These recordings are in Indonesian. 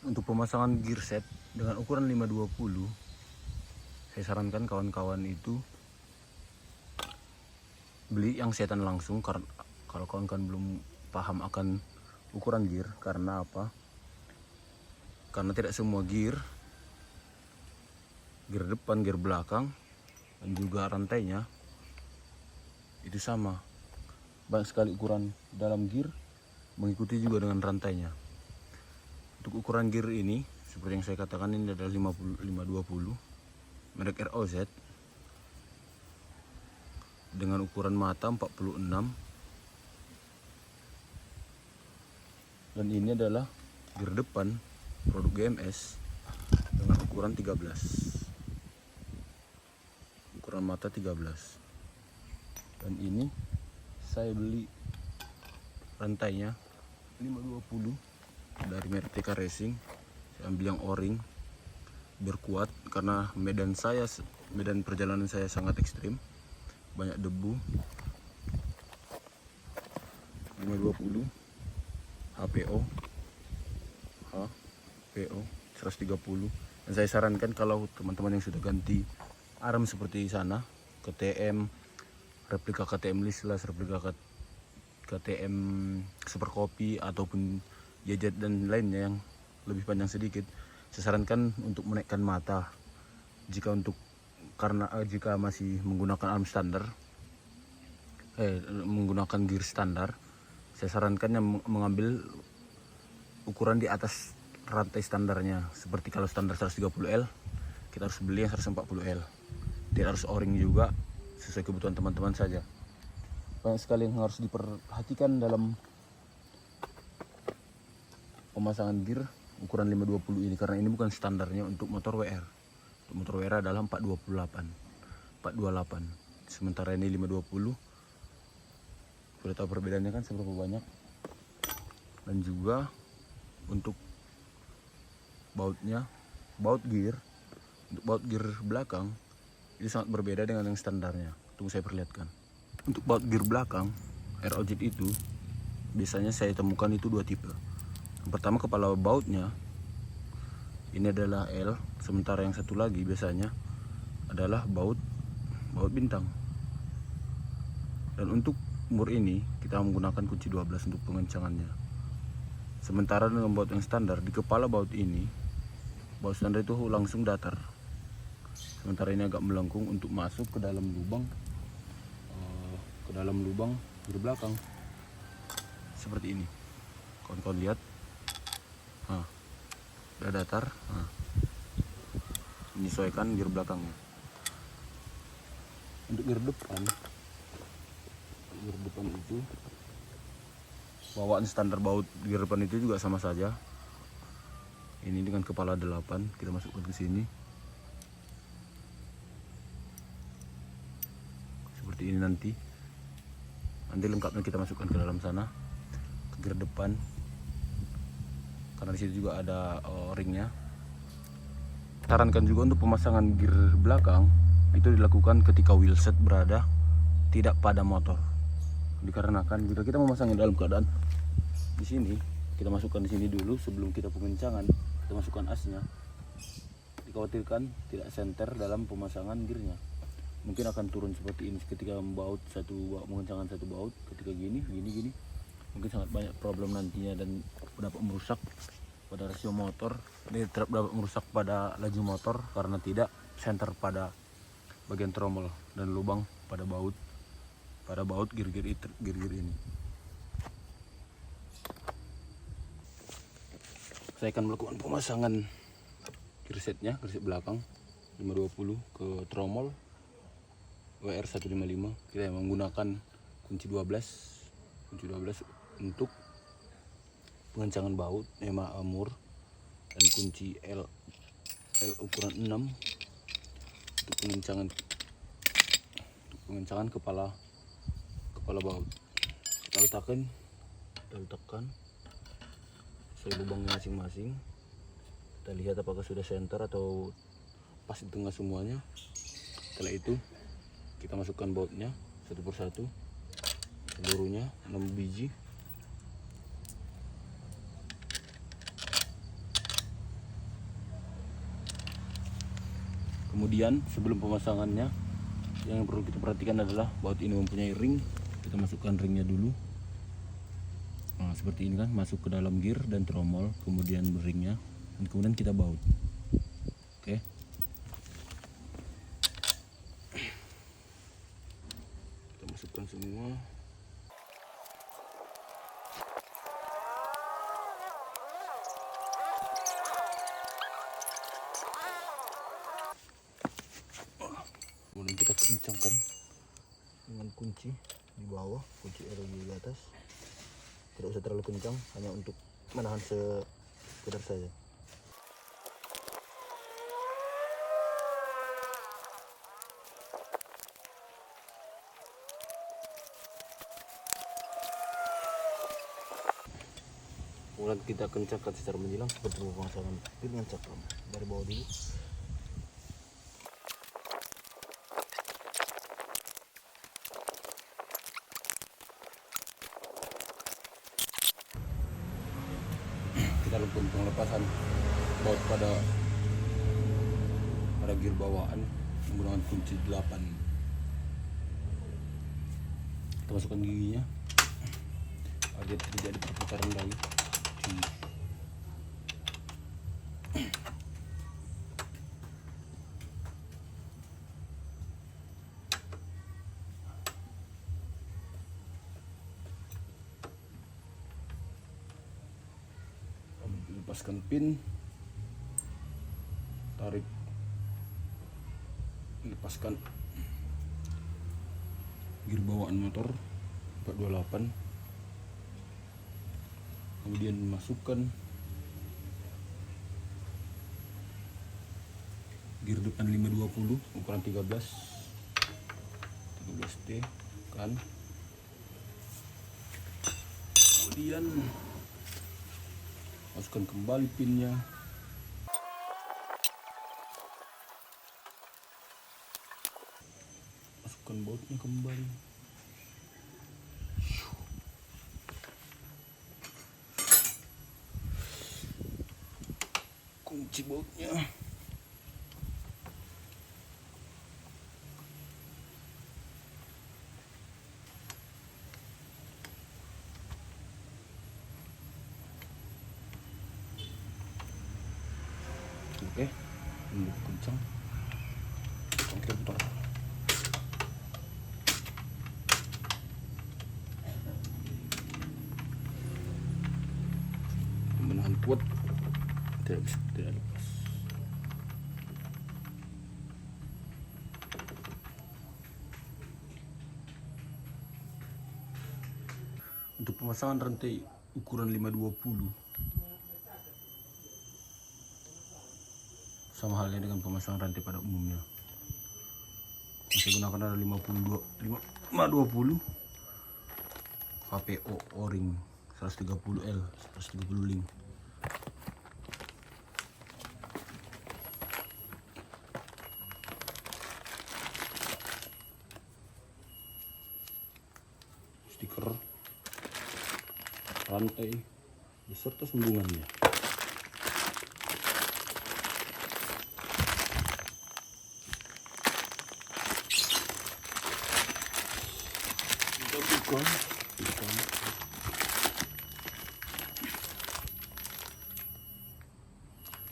Untuk pemasangan gear set dengan ukuran 520, saya sarankan kawan-kawan itu beli yang setan langsung, karena kalau kawan-kawan belum paham akan ukuran gear. Karena apa? Karena tidak semua gear depan, gear belakang, dan juga rantainya itu sama. Banyak sekali ukuran dalam gear mengikuti juga dengan rantainya. Untuk ukuran gear ini, seperti yang saya katakan, ini adalah 520 merek ROZ dengan ukuran mata 46, dan ini adalah gear depan produk GMS dengan ukuran 13, ukuran mata 13. Dan ini saya beli rantainya 520 dari merek TK Racing. Saya ambil yang O-ring biar kuat, karena medan perjalanan saya sangat ekstrim, banyak debu. 520 HPO 130. Dan saya sarankan kalau teman-teman yang sudah ganti arm seperti sana, KTM, replika KTM Lislas, replika KTM Super Copy, ataupun Jajet dan lainnya yang lebih panjang sedikit, saya sarankan untuk menaikkan mata. Jika masih menggunakan arm standar, menggunakan gear standar, saya sarankan yang mengambil ukuran di atas rantai standarnya. Seperti kalau standar 130L, kita harus beli yang 140L. Tidak harus O-ring juga, sesuai kebutuhan teman-teman saja. Banyak sekali yang harus diperhatikan dalam pemasangan gear ukuran 520 ini, karena ini bukan standarnya untuk motor WR. Untuk motor WR adalah 428. Sementara ini 520. Sudah tahu perbedaannya kan seberapa banyak. Dan juga untuk baut gear, untuk baut gear belakang itu sangat berbeda dengan yang standarnya. Tunggu saya perlihatkan. Untuk baut gear belakang ROZ itu biasanya saya temukan itu dua tipe. Yang pertama, kepala bautnya ini adalah L, sementara yang satu lagi biasanya adalah baut bintang. Dan untuk mur ini kita menggunakan kunci 12 untuk pengencangannya. Sementara dengan baut yang standar, di kepala baut ini, baut standar itu langsung datar. Sementara ini agak melengkung untuk masuk ke dalam lubang gear belakang. Seperti ini. Kawan-kawan lihat. Udah datar. Menyesuaikan gear belakangnya. Untuk gear depan itu bawaan standar baut gear depan itu juga sama saja. Ini dengan kepala 8 kita masukkan ke sini. Seperti ini nanti lengkapnya kita masukkan ke dalam sana, ke gear depan, karena di situ juga ada ringnya. Sarankan juga untuk pemasangan gear belakang itu dilakukan ketika wheelset berada tidak pada motor. Dikarenakan jika kita memasangnya dalam keadaan di sini, kita masukkan di sini dulu sebelum kita pengencangan, kita masukkan asnya, dikhawatirkan tidak senter dalam pemasangan gearnya. Mungkin akan turun seperti ini ketika mengencangkan satu baut. Ketika gini, mungkin sangat banyak problem nantinya dan dapat merusak pada rasio motor. Ini dapat merusak pada laju motor karena tidak senter pada bagian tromol dan lubang pada baut gear-gear ini. Saya akan melakukan pemasangan gear set belakang 520 ke tromol WR 155. Kita menggunakan kunci 12 untuk pengencangan baut mur, dan kunci L ukuran 6 untuk pengencangan kepala baut. Kita letakkan sesuai lubangnya masing-masing. Kita lihat apakah sudah center atau pas di tengah semuanya. Setelah itu kita masukkan bautnya satu persatu, seluruhnya 6 biji. Kemudian sebelum pemasangannya, yang perlu kita perhatikan adalah baut ini mempunyai ring. Kita masukkan ringnya dulu. Nah, seperti ini kan, masuk ke dalam gear dan tromol, kemudian ringnya, dan kemudian kita baut. Oke. Kita masukkan semua. Kemudian kita kencangkan dengan kunci di bawah, kunci ROG di atas. Tidak usah terlalu kencang, hanya untuk menahan sekedar saja. Kemudian kita kencangkan secara menyilang seperti pemasangan dengan cakram. Dari bawah dulu. Kita lakukan pengelepasan baut pada gear bawaan menggunakan kunci 8. Kita masukkan giginya agar terjadi perputaran lagi. Lepaskan pin, tarik, lepaskan gear bawaan motor 428, kemudian masukkan gear depan 520 ukuran 13T kan, kemudian masukkan kembali pinnya. Masukkan bautnya kembali. Kunci bautnya. Oke, ini kencang. Oke, bentar. Menahan kuat, tidak lepas. Untuk pemasangan rantai ukuran 520 sama halnya dengan pemasangan rantai pada umumnya. Saya gunakan ada 520 KPO O-ring 130L 130 link. Stiker rantai beserta sambungannya. Kita buka.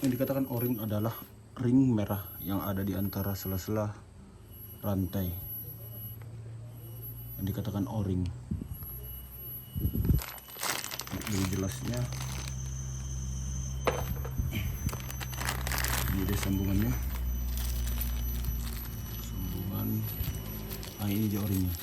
Yang dikatakan O-ring adalah ring merah yang ada di antara sela-sela rantai. Yang dikatakan O-ring. Ini jelasnya. Ini dia sambungannya. Sambungan. Nah, ini dia O-ringnya.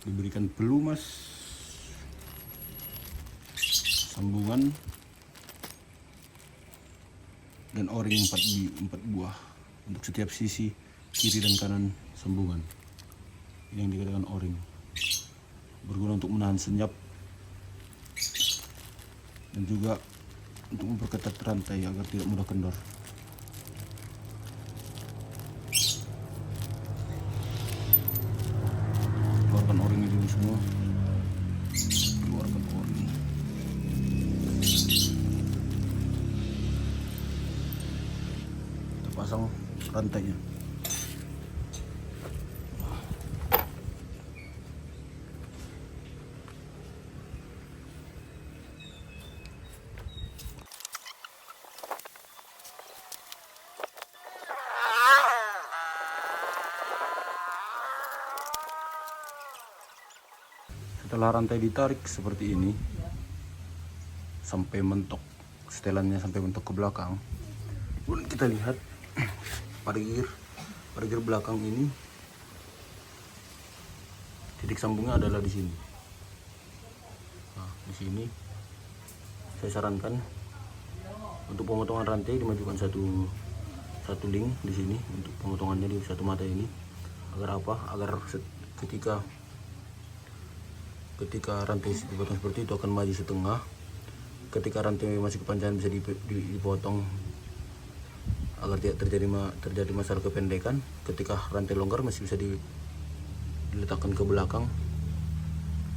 Diberikan pelumas, sambungan, dan O-ring 4 buah untuk setiap sisi kiri dan kanan sambungan. Ini yang dikatakan O-ring, berguna untuk menahan senyap dan juga untuk memperketat rantai agar tidak mudah kendor. pasang rantainya. Setelah rantai ditarik seperti ini sampai mentok, setelannya sampai mentok ke belakang, kemudian kita lihat parkir belakang ini titik sambungnya adalah di sini. Nah, di sini saya sarankan untuk pemotongan rantai dimajukan satu link di sini untuk pemotongannya di satu mata ini. Agar apa? Agar ketika rantai dipotong seperti itu akan maju setengah. Ketika rantai masih kepanjangan bisa dipotong agar tidak terjadi masalah kependekan. Ketika rantai longgar masih bisa diletakkan ke belakang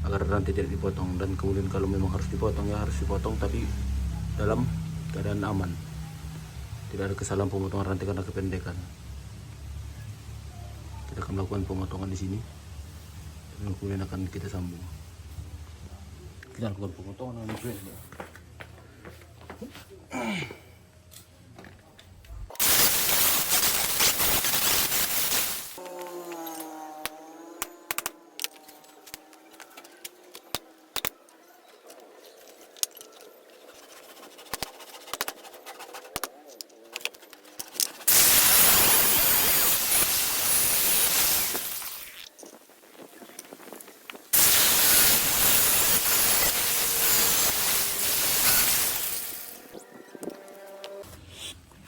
agar rantai tidak dipotong. Dan kemudian kalau memang harus dipotong ya harus dipotong, tapi dalam keadaan aman, tidak ada kesalahan pemotongan rantai karena kependekan. Kita akan melakukan pemotongan di sini dan kemudian akan kita sambung. Kita lakukan pemotongan dengan drill.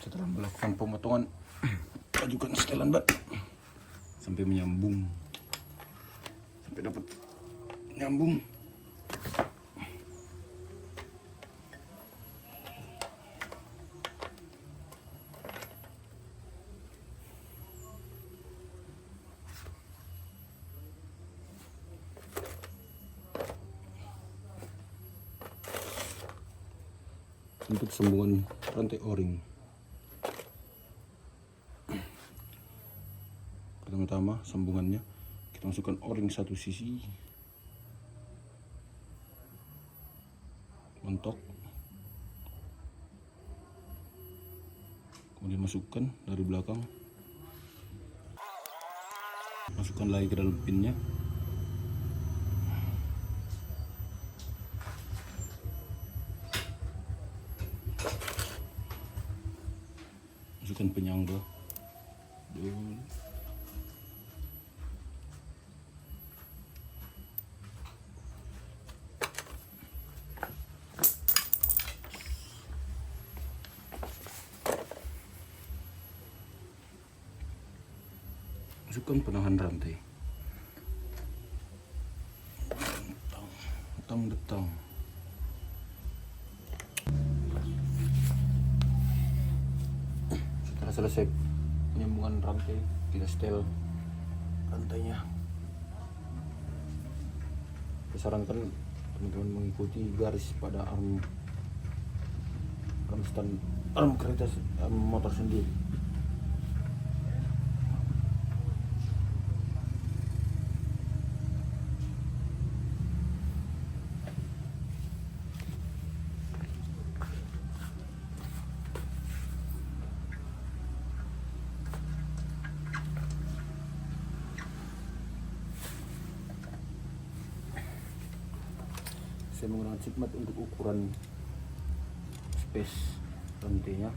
Setelah melakukan pemotongan, ajukan setelan ban sampai menyambung, sampai dapat nyambung. Untuk sambungan rantai O-ring, pertama-tama sambungannya kita masukkan O-ring satu sisi, mentok, kemudian masukkan dari belakang, masukkan lagi ke dalam pinnya, masukkan penyangga, masukkan penahan rantai, detang. Setelah selesai penyambungan rantai, kita setel rantainya. Saya sarankan teman-teman mengikuti garis pada arm kereta motor sendiri. Saya menggunakan sigmat untuk ukuran space rantainya.